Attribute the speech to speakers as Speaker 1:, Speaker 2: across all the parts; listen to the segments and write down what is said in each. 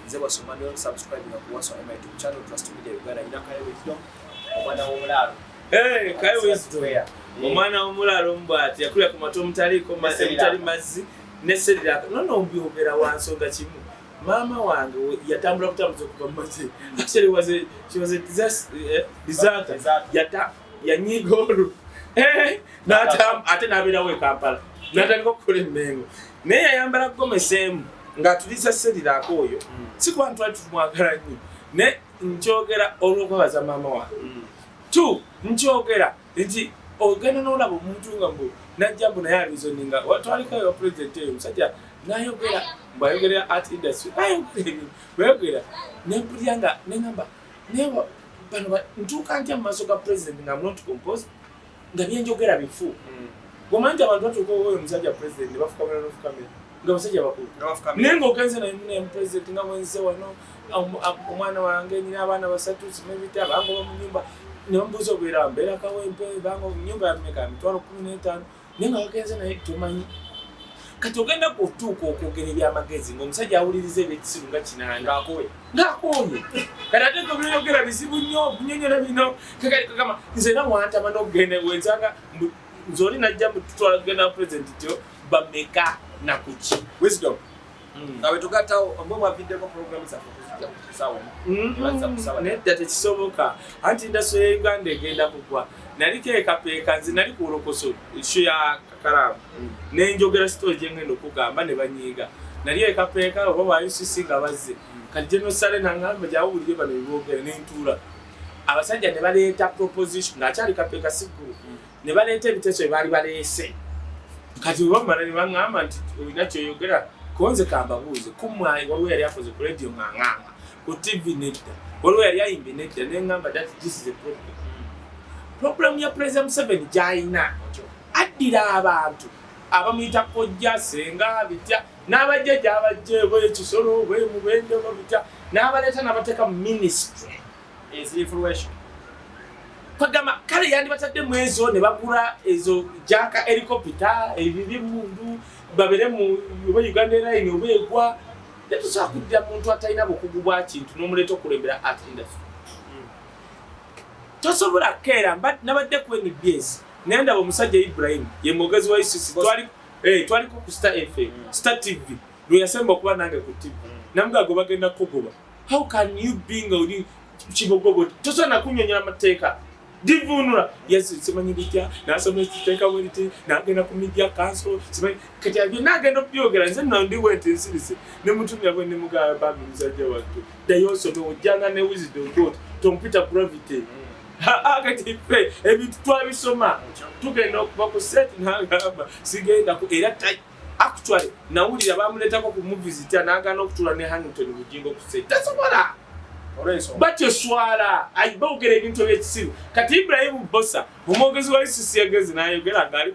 Speaker 1: nze wasoma ne subscribe na kuwasa my YouTube channel Trust Media Uganda ina Kayo Wisdom omwana w'omulalo
Speaker 2: Kayo Wisdom omwana w'omulalo mbati yakulya ku mato mutaliko mutali mazzi neserira nono mbyogera wansonga kimu mama wange yatambula kutambuza kuva mazzi actually she was a disaster yanyigolu ate nabera we Kampala natandika okukola emmengo naye yayambala gomesemu ng'atulisa serira akoyo si kuba ntwali tumwagala nnyo ne nkyogera olw'okwebaza maama wange tu nkyogera nti ogenda n'olaba omuntu nga mbu najja mbu naye alizoninga twaliko president eyo omusajja n'ayogera mbwayogera art industry bayogera nempulya nga neŋamba naye bano ntuuka ntya mu maaso ga president nga not composed nga byenjogera bifu gomanyi abantu batuuka oyo omusajja president ne bafukamira n'ofukamira nga basajja bakulu naye ng'ogenze naye president nga mwenze wano omwana wange nina abaana basatu sinebita bangoba mu nyumba ne bambuuza obeera mbeera kawempe bango mu nyumba yameka emitwalo 15 naye nga bagenze naye tomanyi kati ogenda kutuuka okwogera ebyamagezi ng'omusajja awuliriza ebyekisiru nga kinanga ng'akooye kati ate nga byogera bizibu nnyo bunyonyola bino kagama nze era wantama n'okugenda wenzanga nzoli najja mututwala kugenda president tyo bameka na kuki Wisdom nawe tugatawo omwe mwaviddeko programu zaffe tuzijja kutusawo nedda tekisoboka anti industry ya Uganda egenda kugwa naliko ekapeeka nze nali ku Lokoso ishu ya Kakaramu nenjogera story gye ngenda okugamba ne banyiiga nali ekapeeka oba ba UCC nga bazze kati General Sale nangamba gyawulire bano bibogera n'entuula abasajja ne baleeta proposition ng'akyali kapeeka siguru ne baleeta ebiteeso bye baali baleese kati wamala ne baŋŋamba nti olina kyoyogera konze kambabuuze kumwayi waliwo yali akoze ku radio ng'aŋŋamba ku TV nedda waliwo yali ayimbye nedda neŋŋamba that this is a problem ya President Museveni gy'alina addira abantu abamuyita kojja senga bitya n'abajja gy'abajje bwekisolo bwemubende bitya n'abaleeta n'abateeka mu ministry ez'influation kagama kale yandi batadde mu ezo ne bagula ezo jaka helicopter ebibi mundu babere mu Uganda line obegwa yatusobola kuddira muntu atalina bukugu bwa kintu n'omuleeta okulembera art industry tosobola keera nabadde ku NBS nenda omusajja Ibrahim ye mwogezi wa ICC twaliko ku Star FM Star TV lwe yasemba okuba nange ku TV namugago bagenda kugoba how can you being oli kibogogo tosobola kunyonyola amateeka divunula yes simanyi bitya nasomye kiteeka weliti nagenda ku media council simanyi kati abyo nagenda byogera nze ndi went insirise ne mutumya bwe ne mugaba babi musajja wattu dayoso no ojanga ne Wisdom God tompita gravity kati pe ebintu twabisoma tugenda okuba ku set nagamba sigenda ku era actually nawulira bamuleetako ku movies tya nagana okutula ne Hamilton bujingo ku set tasobola batyo swala ayibogera ebintu by'ekisiru kati Ibrahim Bossa omwogezi wa ICC yagezi n'ayogera ng'ali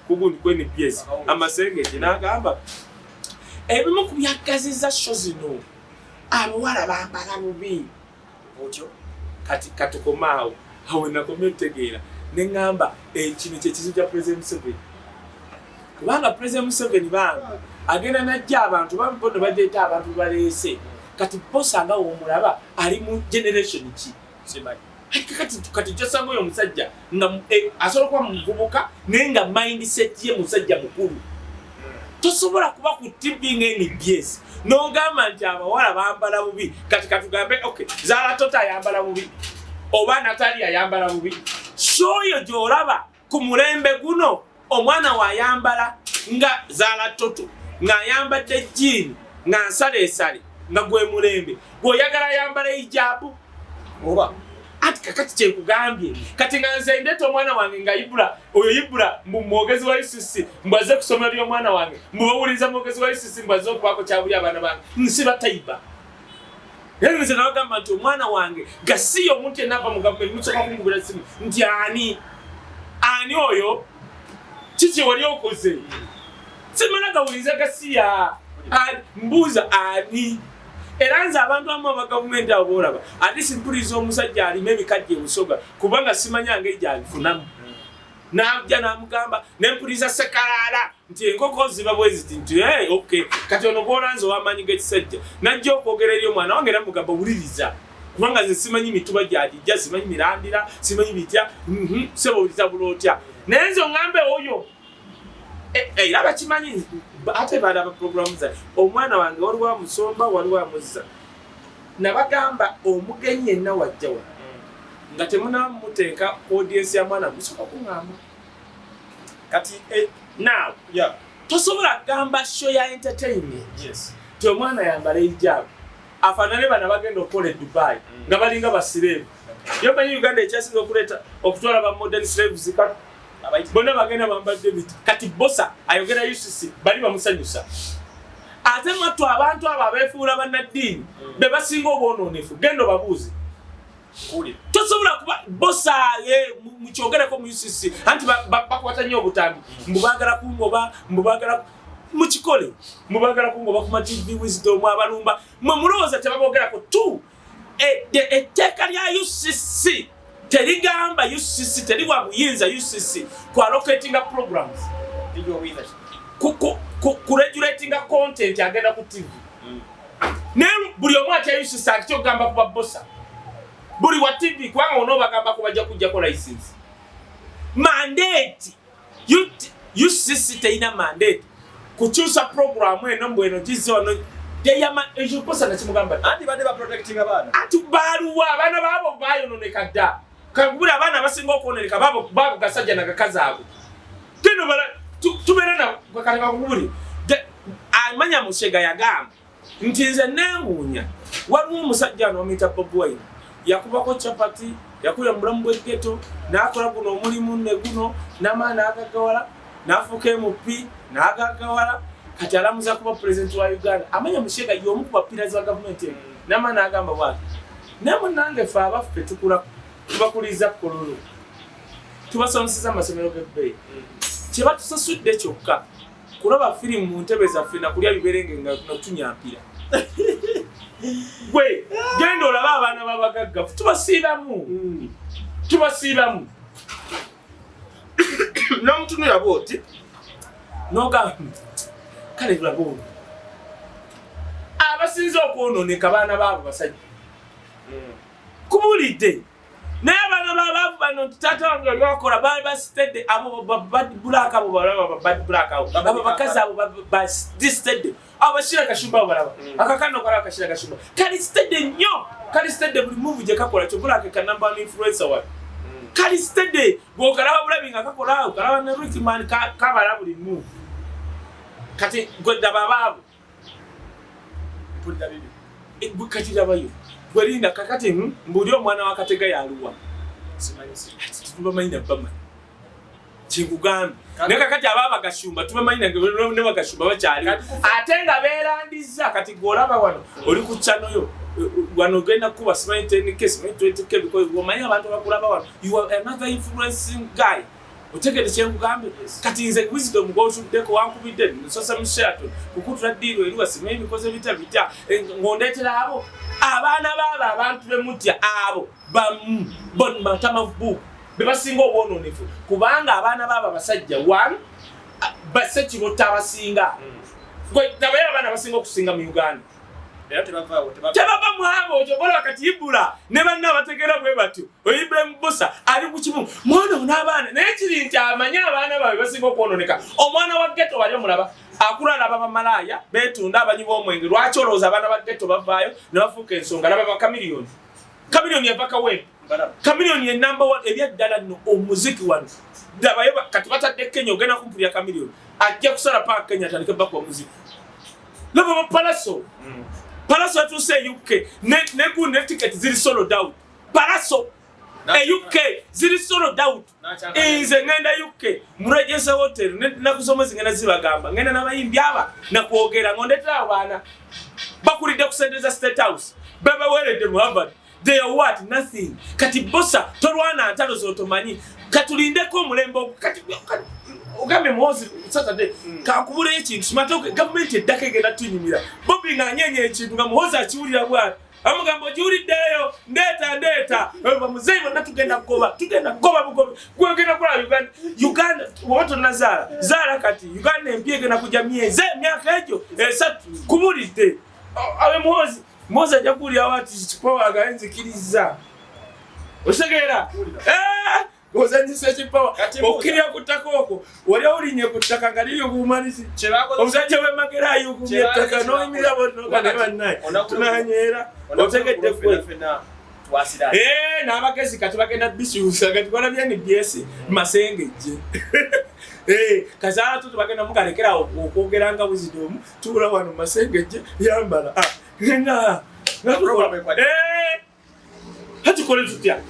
Speaker 2: kugundi ku NBS amasengeti n'agamba ebimu ku byagaziza show zino abawala bambala bubi otyo kati katukomaawo awo nakomye otegeera ne ŋŋamba kino kyekizibu kya President Museveni kubanga President Museveni banga agenda najja abantu bambono badeeta abantu baleese kati Bossa nga womulaba ali mu generation ki simanyi kati kyosanga oyo omusajja nga asobola kuba muvubuka naye nga mindset ye musajja mukulu tosobola kuba ku TV ng'NBS n'ogamba nti abawala bambala bubi kati katugambe okay Zara Tota ayambala bubi oba Natalia ayambala bubi shoyo gy'olaba ku mulembe guno omwana wayambala nga Zara Toto ng'ayambadde jean nga nsaleesale nga gwe mulembe gwoyagala ayambala hijabu oba ati kakati kyekugambye kati nga nze ndeeta omwana wange nga oyo Ibula mwogezi wa ICC mbwaze kusoma by'omwana wange mbawuliza mwogezi wa ICC mbwaze okubaako kyabuli abaana bange nsiba tayiba era nze nabagamba nti omwana wange gasiyo omuntu yenna ava mu gavumenti musoka kumugula simu nti ani oyo kiki wali okoze simala gawuliza gasiya mbuuza ani era nze abantu abamu aba gavumenti abo boolaba ati simpuliriza omusajja alima ebikajja ebusoga kubanga simanya ngeri gy'abifunamu n'ajja n'amugamba nempuliriza Sekalaala nti enkoko ziba bweziti nti okay kati ono gwolanze wamanyi gekisajja najja okwogera eri omwana wange namugamba wuliriza kubanga nze simanyi mituba gyajijja simanyi mirandira simanyi bitya sebo ulita bulotya naye nze oŋŋambe oyo era bakimanyi ate balaba programu za omwana wange waliwo amusomba waliwo amuzza nabagamba omugenyi yenna wajjawa nga temunamuteeka audience ya mwana gusoka kuŋŋamba
Speaker 1: kati
Speaker 2: now tosobola gamba show ya entertainment ti omwana yambala hijab afaanane bana bagenda okukola e Dubai nga balinga basireevu yomanyi Uganda ekyasinga okuleeta okutwala ba modern slaves bonna bagenda bambadde biti kati bosa ayogera UCC bali bamusanyusa ate mwattu abantu abo abeefuula bannaddiini be basinga obwonoonefu genda babuuze tosobola kuba bosa mukyogereko mu UCC anti bakwata nnyo obutambi mbubagala kungoba mbubagala mukikole mubagala kungoba ku TV wisdom abalumba mwe mulowooza tebabogerako tu etteeka lya UCC terigamba UCC teriwa buyinza UCC ku allocatinga programs ku regulatinga content agenda ku TV ne buli omu atya UCC akikyogamba kuba bosa buli wa TV kubanga onobagamba ko bajja kujjako license mandate UCC terina mandate kukyusa programu eno mbweno gizono deyama ejo bosa nakimugamba
Speaker 1: andi bade ba protecting abana
Speaker 2: atubaluwa abana babo bayononeka dda kagubira abana basinga okwononeka babo gasajja na gakazaabo kino bala tubera na kwakaleka kubuli amanya Mushega yagamba nti nze nengunya waliwo omusajja anomita Bobi Wine yakubako chapati yakuya mulamu bw'eggeto n'akola guno omulimu ne guno n'amaana agagawala n'afuuka MP n'agagawala kati alamuza kuba president wa Uganda amanya Mushega y'omu ku bapillazi wa gavumenti n'amaana agamba bwati ne munnange ffe abaffe tubakuliza kololo tubasomeseza amasomero g'ebbeeyi kye batusasudde kyokka kulaba firimu mu ntebe zaffe nakulya biberenge nga notunyampira gwe genda olaba abaana babagaggafu tubasiibamu n'omutunula bwoti n'ogamba kale bulabo abasinze okwononeka baana baabo basajja kubulidde naye abaana babaavu bano taata wange olwakola baali basitedde abo bad black abo balaba bad black abo bakazi abo basitedde abo bashira kashumba abo balaba akakano kala kashira kashumba kali sitedde nnyo kali sitedde buli move gye kakola kyo black ka number one influencer wa kali sitedde bwokalaba bulabi nga kakola okalaba ne Ricky Man kabala buli move kati godda babaavu
Speaker 1: pulida bibi
Speaker 2: kati labayo Gwelinda kakati mbuli omwana wa Katega yaluwa tubamanyi nabbamanyi kikugambe ne kakati ababa gashumba tubamanyi ne bagashumba bakyali ate nga beerandiza kati golaba wano oli ku channel yo wano genda kuba simanyi 10K simanyi 20K because womanyi abantu bakulaba wano you are another influencing guy otegede kyenkugambe kati nze wisdom gw'otuddeko wankubidde nsosa mu Sheraton kukutula ddiiro eriwa simanyi bikoze bitya ng'ondeetera abo abaana baabo abantu bemutya abo bamatamavu be basinga obwononefu kubanga abaana baabo abasajja one basekirota abasinga gwe nabaye abaana basinga okusinga mu Uganda
Speaker 1: era tebava
Speaker 2: mu abo kyobola kati Ibula ne banna abategeera bwe batyo Ibrahim Bosa ali ku kimu mwana n'abaana naye kiri nti amanya abaana baabe basinga okwononeka omwana wa ghetto wali omulaba akula laba bamalaya betunda abanyi b'omwenge lwaki olowooza abaana ba ghetto bavaayo ne bafuuka ensonga laba bakamiliyoni kamiliyoni yavaka webu kamiliyoni ye number one ebyaddala nno omuziki wano dabayo kati batadde Kenya ogenda kumpulira kamiliyoni ajja kusala paka Kenya atandike baka omuziki laba bapalaso Palaso yatuuse UK ne ku ne ticket ziri sold out Palaso UK ziri sold out inze ngenda UK murejesa hotel na kusoma zingana zibagamba ngenda n'abayimbi aba na kuogera ngondetera abana bakulidde kusendeza State House baba weredde mu Harvard they are what nothing kati bosa tolwana ntalo zotomanyi katulindeko omulembo kati ugambe Moses Saturday kakubule ekintu kimatoke government eddaka egenda tunyumira Bobby nga nyenye ekintu nga Moses akiwulira bwa amugambo juliddeyo ndeta bamuzeyi bonna tugenda kugoba bugobe gwegenda kola Uganda woto nazala zala kati Uganda empye gena kuja myaka egyo 3 kubulidde awe Moza jakuli awati chipowa agaenzikiriza osegera ozanyisa chipowa okiriya kutakoko wali olinye kutaka ngalio kumalisi omusajja we magerayo kumyetaka no imirabo no kana naye tunanyera otegedde fena twasira n'abagezi kati bagenda bisuusa kati bana byani byesi masengeje kazala tutu bagenda mukalekera okwogeranga buzidomu tubula wano masengeje yambala nga hatukole tutya.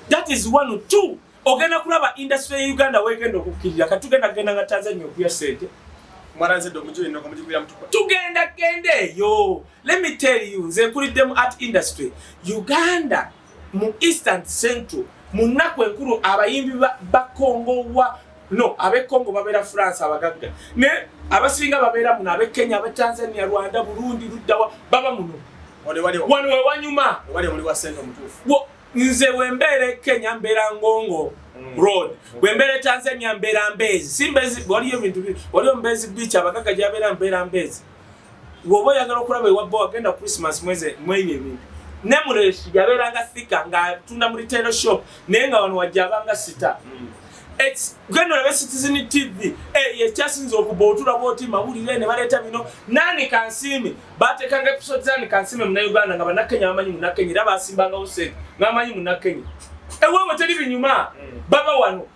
Speaker 2: That is 1 or 2 ogenda kulaba industry ya Uganda wegenda okukirira katugenda genda nga Tanzania okuya sente
Speaker 1: mwaranze domujo ino kamujibira mtukwa
Speaker 2: tugenda kende yo. Let me tell you nze kulidde art industry Uganda mu Eastern Central munakwe nkuru abayimbi ba Congo wa no abe Congo babera France abagagga ne abasinga babera muno abe Kenya abe Tanzania Rwanda Burundi Ruddawa baba muno wano wanyuma
Speaker 1: wali muri wa sente mutufu
Speaker 2: nze wembere Kenya mbera Ngongo road wembere Tanzania mbera Mbezi Simbezi waliyo bintu waliyo Mbezi beach abagagga jabera mbera Mbezi wobo yagala okulaba ewabbo agenda Christmas mweye bintu nemure jabera nga thika nga tunda muri tailor shop nenga wano wajabanga sita it's gano la Citizen TV ye chasinzo okubotula boti mawulire ne baleta bino nani kansimi bate kanga episode zani kansimi mna Uganda nga banakenya amanyi mna Kenya laba simbanga ose ngamanyi mna Kenya ewe teli binyuma baba wano